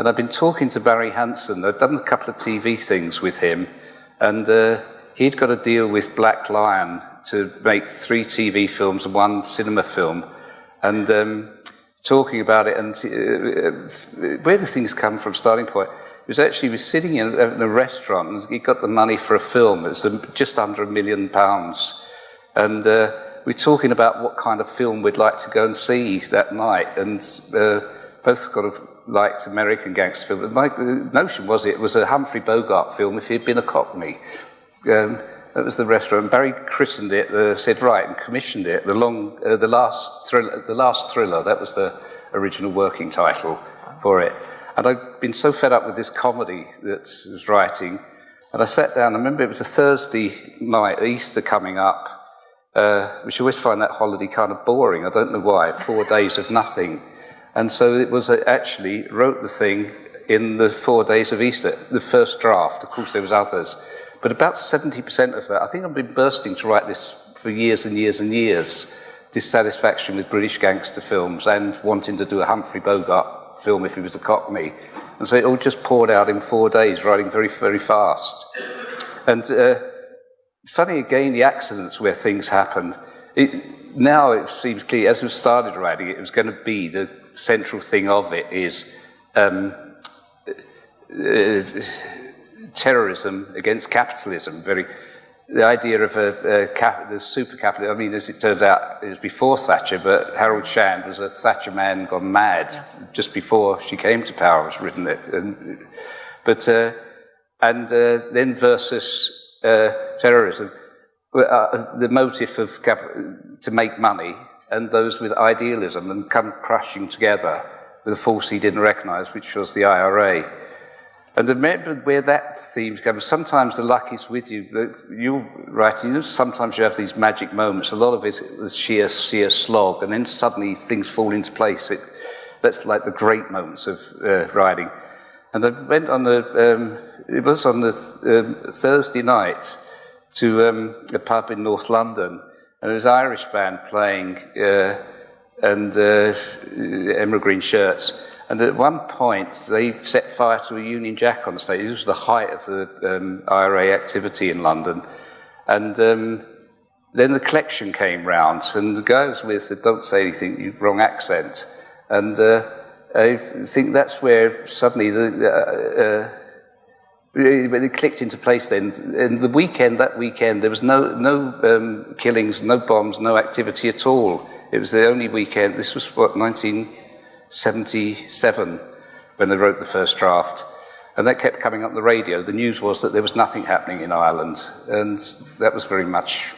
And I've been talking to Barry Hansen. I'd done a couple of TV things with him, and he'd got a deal with Black Lion to make 3 TV films and 1 cinema film. And talking about it, and where do things come from, starting point? He was sitting in a restaurant, and he got the money for a film. It was just under £1 million. And we're talking about what kind of film we'd like to go and see that night. And both kind of liked American gangster film. My notion was it was a Humphrey Bogart film if he'd been a Cockney. That was the restaurant. Barry christened it, said right, and commissioned it. The last thriller. That was the original working title for it. And I'd been so fed up with this comedy that I was writing, and I sat down. I remember it was a Thursday night, Easter coming up, which I always find that holiday kind of boring. I don't know why. 4 days of nothing, and so it was actually wrote the thing in the 4 days of Easter, the first draft. Of course, there was others. But about 70% of that, I think I've been bursting to write this for years and years and years, dissatisfaction with British gangster films and wanting to do a Humphrey Bogart film if he was a Cockney. And so it all just poured out in 4 days, writing very, very fast. And funny again, the accidents where things happened. Now it seems clear, as we started writing it, it was going to be the central thing of it is terrorism against capitalism. The idea of the super capitalist. I mean, as it turns out, it was before Thatcher, but Harold Shand was a Thatcher man gone mad just before she came to power. Was written it, then versus terrorism, the motive of to make money, and those with idealism, and come crashing together with a force he didn't recognise, which was the IRA. And remember where that theme comes. Sometimes the luck is with you. You're writing, sometimes you have these magic moments. A lot of it is sheer slog, and then suddenly things fall into place. That's like the great moments of writing. And I went on it was on the Thursday night to a pub in North London, and there was an Irish band playing, and emerald green shirts. And at one point, they set fire to a Union Jack on stage. This was the height of the IRA activity in London. And then the collection came round, and the guy I was with said, "Don't say anything, you wrong accent." And I think that's where suddenly it clicked into place then. And that weekend, there was no killings, no bombs, no activity at all. It was the only weekend. This was, 1977, when they wrote the first draft. And that kept coming up on the radio. The news was that there was nothing happening in Ireland. And that was very much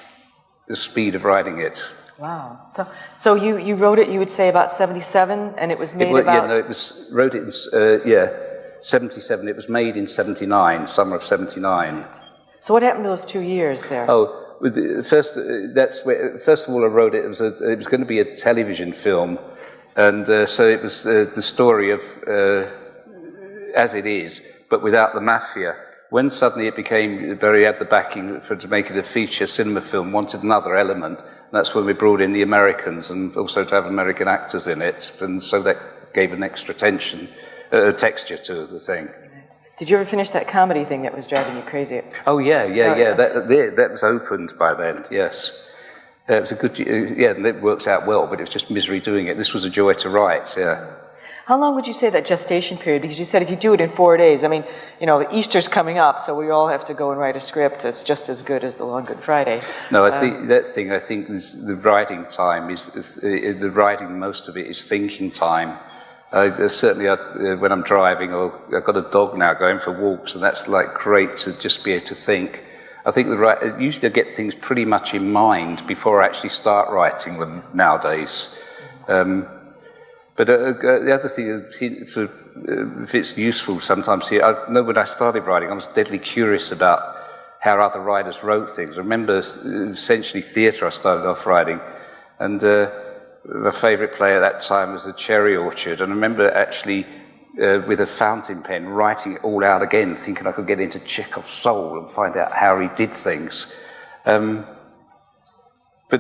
the speed of writing it. Wow. So you wrote it, you would say, about 77, and it was made about... Yeah, no, wrote it in, 77. It was made in 79, summer of 79. So what happened to those 2 years there? First of all, I wrote it. It was going to be a television film. And so it was the story of as it is, but without the mafia. When suddenly it became, Barry had the backing to make it a feature cinema film, wanted another element. And that's when we brought in the Americans, and also to have American actors in it. And so that gave an extra texture to the thing. Did you ever finish that comedy thing that was driving you crazy? Oh, yeah. That was opened by then, yes. It was a good, and it works out well, but it was just misery doing it. This was a joy to write, yeah. How long would you say that gestation period? Because you said if you do it in 4 days, I mean, Easter's coming up, so we all have to go and write a script that's just as good as the Long Good Friday. No, I think the writing time the writing, most of it is thinking time. Certainly, when I'm driving, or I've got a dog now going for walks, and that's like great to just be able to think. I think usually I get things pretty much in mind before I actually start writing them nowadays. But the other thing is, if it's useful sometimes here, I know when I started writing, I was deadly curious about how other writers wrote things. I remember essentially theatre I started off writing, and my favourite play at that time was The Cherry Orchard, and I remember actually with a fountain pen writing it all out again, thinking I could get into Chekhov's soul and find out how he did things. But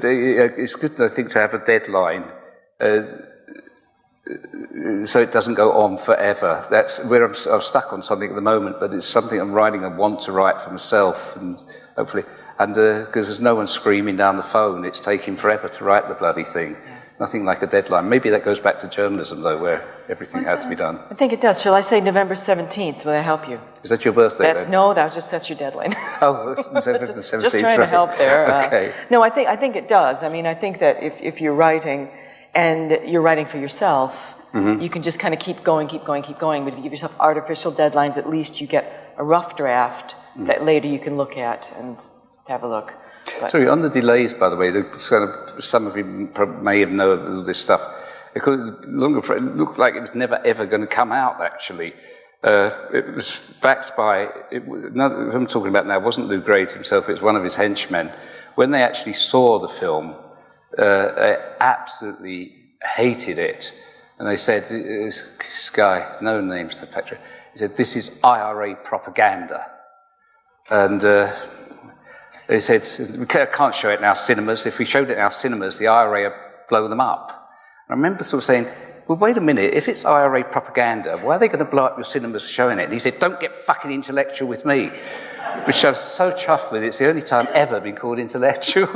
it's good, I think, to have a deadline. so it doesn't go on forever. That's where I'm stuck on something at the moment, but it's something I'm writing and want to write for myself, and hopefully, and because there's no one screaming down the phone, it's taking forever to write the bloody thing. Nothing like a deadline. Maybe that goes back to journalism, though, where everything had to be done. I think it does. Shall I say November 17th? Will that help you? Is that your birthday, then? No, that's your deadline. Oh, the 17th, just trying to help there. Okay. No, I think it does. I mean, I think that if you're writing, and you're writing for yourself, you can just kind of keep going. But if you give yourself artificial deadlines, at least you get a rough draft that later you can look at and have a look. But sorry, on the delays, by the way, some of you may have known all this stuff. It looked like it was never ever going to come out, actually. It was backed by, who I'm talking about now wasn't Lou Grade himself, it was one of his henchmen. When they actually saw the film, they absolutely hated it. And they said, this guy, no names, no picture, he said, this is IRA propaganda. And they said, we can't show it in our cinemas. If we showed it in our cinemas, the IRA would blow them up. I remember sort of saying, well, wait a minute, if it's IRA propaganda, why are they going to blow up your cinemas for showing it? And he said, don't get fucking intellectual with me. Which I was so chuffed with. It's the only time ever I've been called intellectual.